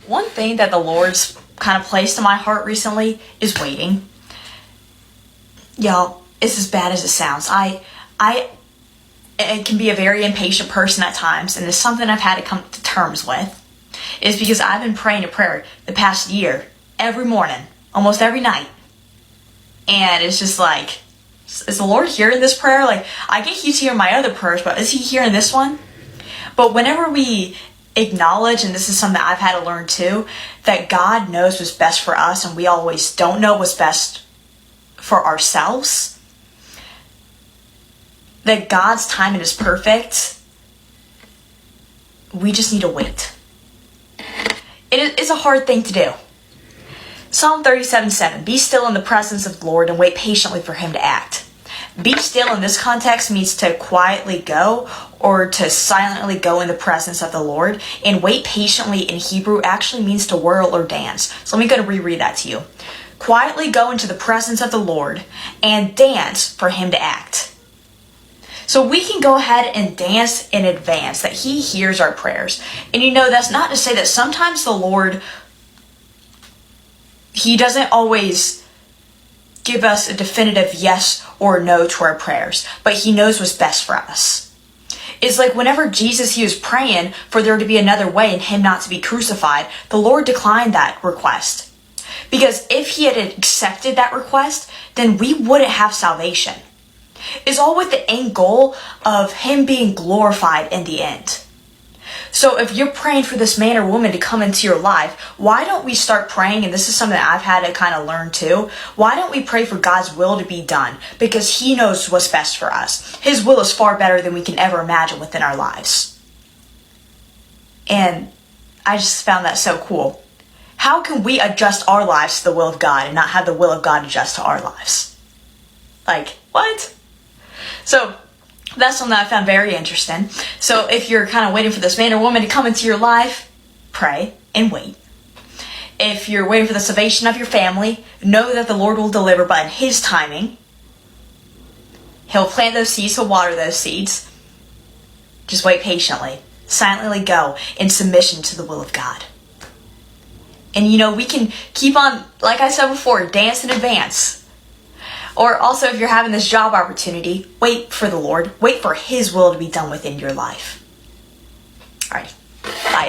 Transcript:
One thing that the Lord's kind of placed in my heart recently is waiting. Y'all, it's as bad as it sounds. I can be a very impatient person at times, and it's something I've had to come to terms with. Is because I've been praying a prayer the past year, every morning, almost every night. And it's just like, is the Lord hearing this prayer? Like, I get He's hearing my other prayers, but is He hearing this one? But whenever we acknowledge, and this is something I've had to learn too, that God knows what's best for us, and we always don't know what's best for ourselves, that God's timing is perfect, we just need to wait. It is a hard thing to do. Psalm 37:7, be still in the presence of the Lord and wait patiently for Him to act. Be still in this context means to quietly go or to silently go in the presence of the Lord. And wait patiently in Hebrew actually means to whirl or dance. So let me go to reread that to you. Quietly go into the presence of the Lord and dance for Him to act. So we can go ahead and dance in advance that He hears our prayers. And that's not to say that sometimes the Lord, He doesn't always give us a definitive yes or no to our prayers, but He knows what's best for us. It's like whenever Jesus, He was praying for there to be another way and Him not to be crucified, the Lord declined that request. Because if He had accepted that request, then we wouldn't have salvation. It's all with the end goal of Him being glorified in the end. So if you're praying for this man or woman to come into your life, why don't we start praying, and this is something that I've had to kind of learn too, why don't we pray for God's will to be done? Because He knows what's best for us. His will is far better than we can ever imagine within our lives. And I just found that so cool. How can we adjust our lives to the will of God and not have the will of God adjust to our lives? Like, what? So that's something that I found very interesting. So if you're kind of waiting for this man or woman to come into your life, pray and wait. If you're waiting for the salvation of your family, know that the Lord will deliver, but in His timing. He'll plant those seeds, He'll water those seeds. Just wait patiently. Silently go in submission to the will of God. And we can keep on, like I said before, dance in advance. Or also, if you're having this job opportunity, wait for the Lord. Wait for His will to be done within your life. All right. Bye.